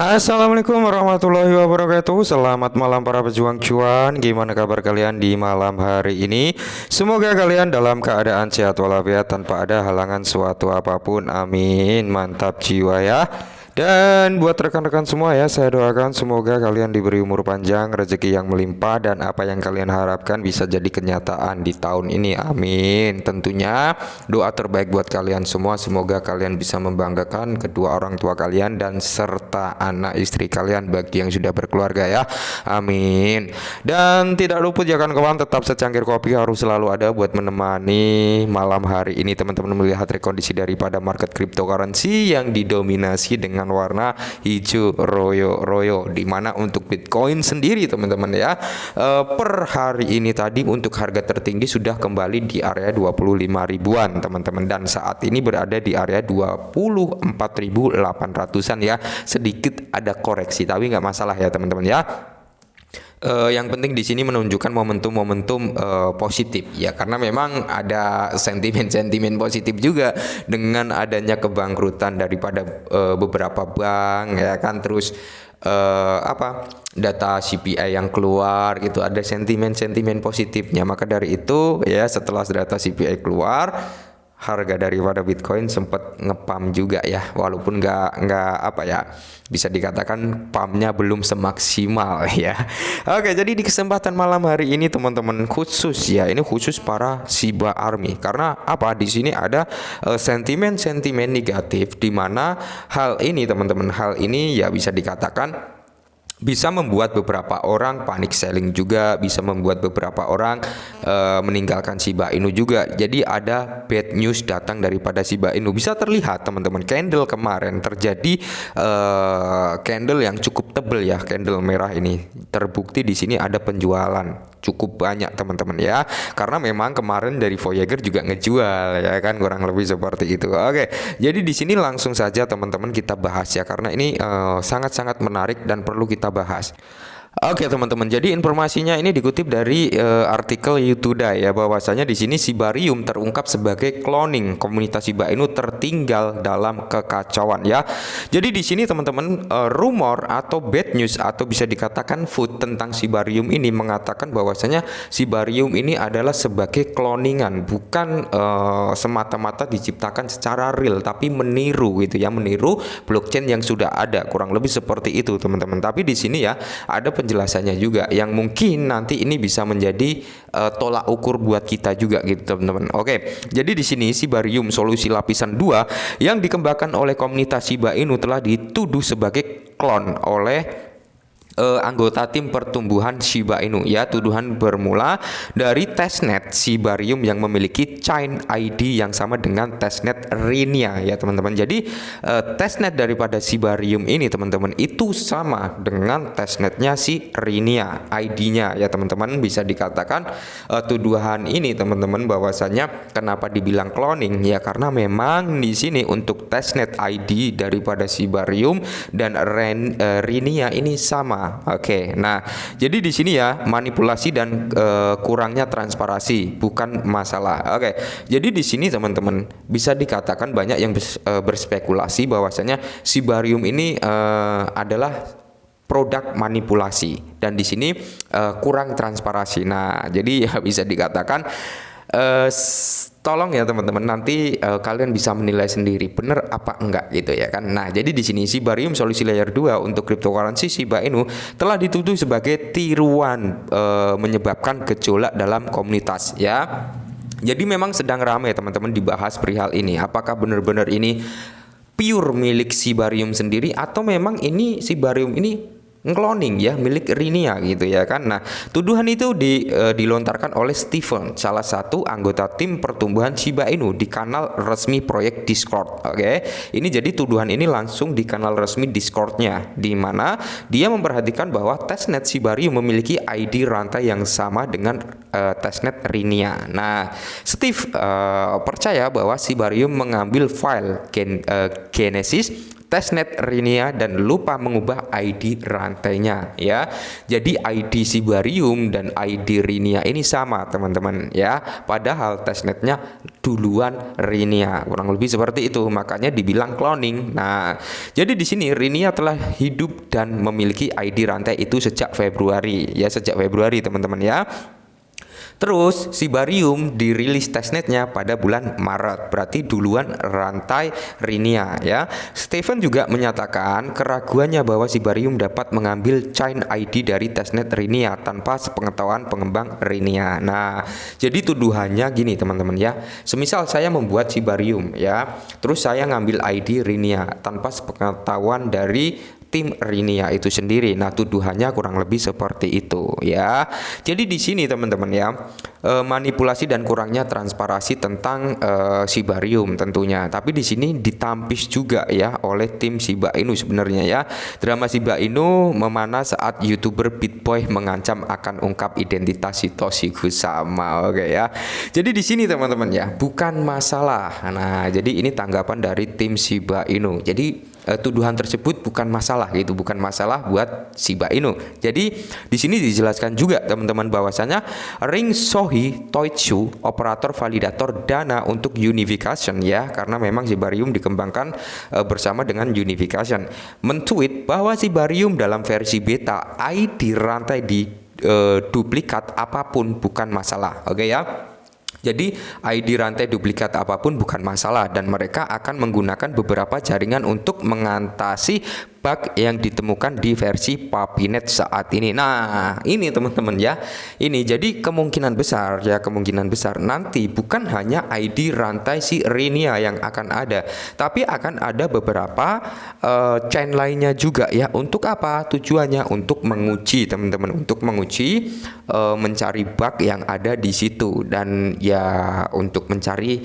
Assalamualaikum warahmatullahi wabarakatuh. Selamat malam para pejuang cuan. Gimana kabar kalian di malam hari ini? Semoga kalian dalam keadaan sehat walafiat tanpa ada halangan suatu apapun. Amin. Mantap jiwa ya. Dan buat rekan-rekan semua ya, saya doakan semoga kalian diberi umur panjang, rezeki yang melimpah, dan apa yang kalian harapkan bisa jadi kenyataan di tahun ini. Amin. Tentunya doa terbaik buat kalian semua, semoga kalian bisa membanggakan kedua orang tua kalian dan serta anak istri kalian bagi yang sudah berkeluarga ya. Amin. Dan tidak luput ya kawan-kawan, tetap secangkir kopi harus selalu ada buat menemani malam hari ini teman-teman melihat rekondisi daripada market cryptocurrency yang didominasi dengan warna hijau royo-royo, dimana untuk Bitcoin sendiri teman-teman ya, per hari ini tadi untuk harga tertinggi sudah kembali di area 25 ribuan teman-teman, dan saat ini berada di area 24.800an ya, sedikit ada koreksi tapi nggak masalah ya teman-teman ya. Yang penting di sini menunjukkan momentum-momentum positif ya, karena memang ada sentimen-sentimen positif juga dengan adanya kebangkrutan daripada beberapa bank ya kan, terus data CPI yang keluar gitu, ada sentimen-sentimen positifnya. Maka dari itu ya, setelah data CPI keluar, harga daripada Bitcoin sempat ngepam juga ya, walaupun nggak apa ya, bisa dikatakan pumpnya belum semaksimal ya. Oke, jadi di kesempatan malam hari ini teman-teman, khusus ya, ini khusus para Shiba Army, karena apa, di sini ada sentimen-sentimen negatif, di mana hal ini teman-teman, hal ini ya bisa dikatakan bisa membuat beberapa orang panik selling juga, bisa membuat beberapa orang meninggalkan Shiba Inu juga. Jadi ada bad news datang daripada Shiba Inu. Bisa terlihat teman-teman, candle kemarin terjadi candle yang cukup tebal ya, candle merah ini. Terbukti di sini ada penjualan cukup banyak teman-teman ya, karena memang kemarin dari Voyager juga ngejual ya kan, kurang lebih seperti itu. Oke, jadi di sini langsung saja teman-teman kita bahas ya, karena ini sangat-sangat menarik dan perlu kita bahas. Oke teman-teman, jadi informasinya ini dikutip dari artikel Yotoda ya, bahwasanya di sini Shibarium terungkap sebagai cloning, komunitas Shiba Inu tertinggal dalam kekacauan ya. Jadi di sini teman-teman, rumor atau bad news atau bisa dikatakan food tentang Shibarium ini mengatakan bahwasanya Shibarium ini adalah sebagai cloningan, bukan semata-mata diciptakan secara real, tapi meniru gitu ya, meniru blockchain yang sudah ada, kurang lebih seperti itu teman-teman. Tapi di sini ya ada penjelasannya juga yang mungkin nanti ini bisa menjadi tolak ukur buat kita juga gitu teman-teman. Oke, jadi di sini Shibarium solusi lapisan 2 yang dikembangkan oleh komunitas Shiba Inu telah dituduh sebagai klon oleh anggota tim pertumbuhan Shiba Inu ya. Tuduhan bermula dari testnet Shibarium yang memiliki chain ID yang sama dengan testnet Rinia ya teman-teman. Jadi testnet daripada Shibarium ini teman-teman itu sama dengan testnetnya si Rinia, ID-nya ya teman-teman. Bisa dikatakan tuduhan ini teman-teman, bahwasanya kenapa dibilang cloning ya, karena memang di sini untuk testnet ID daripada Shibarium dan Rinia ini sama. Oke, nah jadi di sini ya manipulasi dan kurangnya transparansi bukan masalah. Oke, jadi di sini teman-teman bisa dikatakan banyak yang berspekulasi bahwasanya Shibarium ini adalah produk manipulasi dan di sini kurang transparansi. Nah, jadi ya bisa dikatakan tolong ya teman-teman, nanti kalian bisa menilai sendiri benar apa enggak gitu ya kan. Nah, jadi di sini Shibarium solusi layer 2 untuk cryptocurrency Shiba Inu telah dituduh sebagai tiruan, menyebabkan gejolak dalam komunitas ya. Jadi memang sedang ramai teman-teman dibahas perihal ini. Apakah benar-benar ini pure milik Shibarium sendiri atau memang ini Shibarium ini cloning ya, milik Rinia gitu ya kan. Nah, tuduhan itu dilontarkan oleh Steven, salah satu anggota tim pertumbuhan Shiba Inu di kanal resmi proyek Discord. Oke, ini jadi tuduhan ini langsung di kanal resmi Discordnya, di mana dia memperhatikan bahwa testnet Shibarium memiliki ID rantai yang sama dengan testnet Rinia. Nah, Steve percaya bahwa Shibarium mengambil file Genesis testnet Rinia dan lupa mengubah ID rantainya ya. Jadi ID Sibarium dan ID Rinia ini sama teman-teman ya. Padahal testnetnya duluan Rinia, kurang lebih seperti itu. Makanya dibilang cloning. Nah, jadi di sini Rinia telah hidup dan memiliki ID rantai itu sejak Februari ya, sejak Februari teman-teman ya. Terus Sibarium dirilis testnetnya pada bulan Maret, berarti duluan rantai Rinia ya. Stephen juga menyatakan keraguannya bahwa Sibarium dapat mengambil chain ID dari testnet Rinia tanpa sepengetahuan pengembang Rinia. Nah, jadi tuduhannya gini teman-teman ya. Semisal saya membuat Sibarium ya, terus saya ngambil ID Rinia tanpa sepengetahuan dari tim Rinia itu sendiri. Nah, tuduhannya kurang lebih seperti itu ya. Jadi di sini teman-teman ya, manipulasi dan kurangnya transparansi tentang Sibarium tentunya. Tapi di sini ditampis juga ya oleh tim Shiba Inu sebenarnya ya. Drama Shiba Inu memana saat YouTuber BitBoy mengancam akan ungkap identitas Satoshi Kusama. Oke ya. Jadi di sini teman-teman ya, bukan masalah. Nah, jadi ini tanggapan dari tim Shiba Inu. Jadi tuduhan tersebut bukan masalah gitu, bukan masalah buat Shiba Inu. Jadi di sini dijelaskan juga teman-teman bahwasanya Ring Sohi Toitsu operator validator dana untuk unification ya, karena memang Sibarium dikembangkan bersama dengan unification, mentweet bahwa Sibarium dalam versi beta ID rantai di duplikat apapun bukan masalah. Oke ya. Jadi ID rantai duplikat apapun bukan masalah dan mereka akan menggunakan beberapa jaringan untuk mengatasi bug yang ditemukan di versi Puppynet saat ini. Nah, ini teman-teman ya. Ini jadi kemungkinan besar nanti bukan hanya ID rantai si Rinia yang akan ada, tapi akan ada beberapa chain lainnya juga ya. Untuk apa? Tujuannya untuk menguji teman-teman, untuk menguji mencari bug yang ada di situ dan ya untuk mencari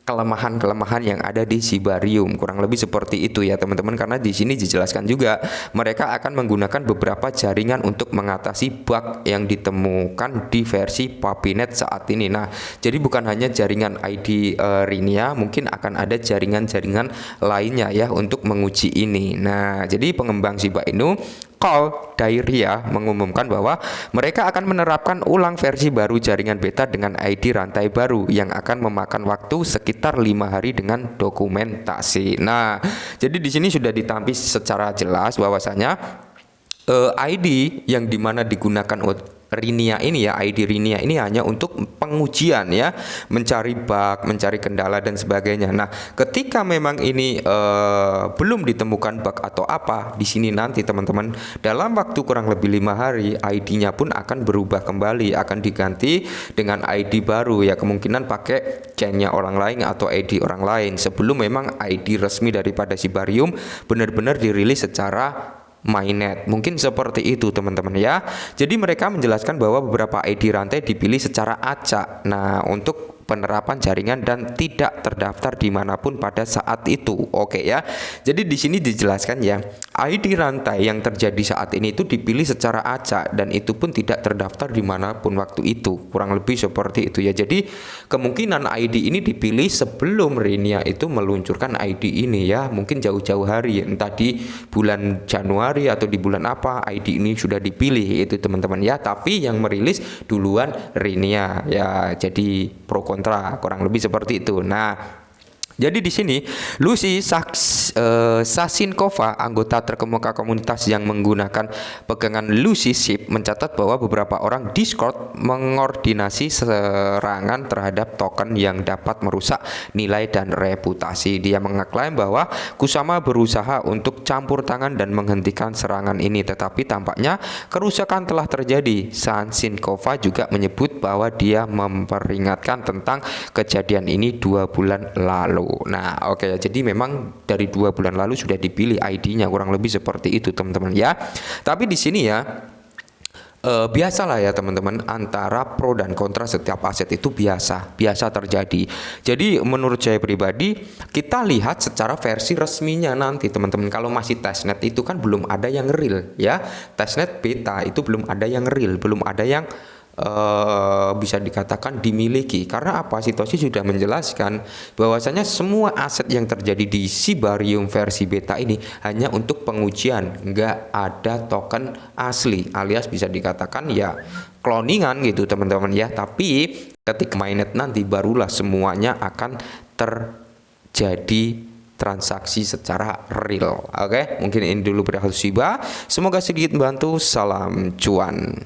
kelemahan-kelemahan yang ada di Sibarium, kurang lebih seperti itu ya teman-teman. Karena di sini dijelaskan juga mereka akan menggunakan beberapa jaringan untuk mengatasi bug yang ditemukan di versi Puppynet saat ini. Nah, jadi bukan hanya jaringan ID Rinia, mungkin akan ada jaringan-jaringan lainnya ya untuk menguji ini. Nah, jadi pengembang Shiba Inu Call Dairia mengumumkan bahwa mereka akan menerapkan ulang versi baru jaringan beta dengan ID rantai baru yang akan memakan waktu sekitar 5 hari dengan dokumentasi. Nah, jadi di sini sudah ditampis secara jelas bahwasanya ID yang dimana digunakan Rinia ini ya, ID Rinia ini hanya untuk pengujian ya, mencari bug, mencari kendala dan sebagainya. Nah, ketika memang ini belum ditemukan bug atau apa di sini nanti teman-teman, dalam waktu kurang lebih 5 hari ID-nya pun akan berubah kembali, akan diganti dengan ID baru ya, kemungkinan pakai chain-nya orang lain atau ID orang lain sebelum memang ID resmi daripada Sibarium benar-benar dirilis secara mainnet. Mungkin seperti itu teman-teman ya. Jadi mereka menjelaskan bahwa beberapa ID rantai dipilih secara acak. Nah, untuk penerapan jaringan dan tidak terdaftar dimanapun pada saat itu. Oke ya. Jadi di sini dijelaskan ya, ID rantai yang terjadi saat ini itu dipilih secara acak dan itu pun tidak terdaftar dimanapun waktu itu. Kurang lebih seperti itu ya. Jadi kemungkinan ID ini dipilih sebelum Rinia itu meluncurkan ID ini ya. Mungkin jauh-jauh hari, entah di bulan Januari atau di bulan apa ID ini sudah dipilih itu teman-teman ya. Tapi yang merilis duluan Rinia ya. Jadi pro kontra kurang lebih seperti itu. Nah, jadi di sini Lucy Sasinkova, anggota terkemuka komunitas yang menggunakan pegangan Lucy Ship, mencatat bahwa beberapa orang Discord mengordinasi serangan terhadap token yang dapat merusak nilai dan reputasi. Dia mengeklaim bahwa Kusama berusaha untuk campur tangan dan menghentikan serangan ini, tetapi tampaknya kerusakan telah terjadi. Sasinkova juga menyebut bahwa dia memperingatkan tentang kejadian ini 2 bulan lalu. Nah, oke ya. Jadi memang dari 2 bulan lalu sudah dipilih ID-nya, kurang lebih seperti itu teman-teman ya. Tapi di sini ya biasalah ya teman-teman, antara pro dan kontra setiap aset itu biasa terjadi. Jadi menurut saya pribadi, kita lihat secara versi resminya nanti teman-teman. Kalau masih testnet itu kan belum ada yang real ya. Testnet beta itu belum ada yang real, belum ada yang bisa dikatakan dimiliki. Karena apa? Sitoshi sudah menjelaskan bahwasanya semua aset yang terjadi di Shibarium versi beta ini hanya untuk pengujian, nggak ada token asli, alias bisa dikatakan ya cloningan gitu teman-teman ya. Tapi ketika mainnet nanti barulah semuanya akan terjadi transaksi secara real. Oke, mungkin ini dulu perihal Shiba. Semoga sedikit membantu. Salam cuan.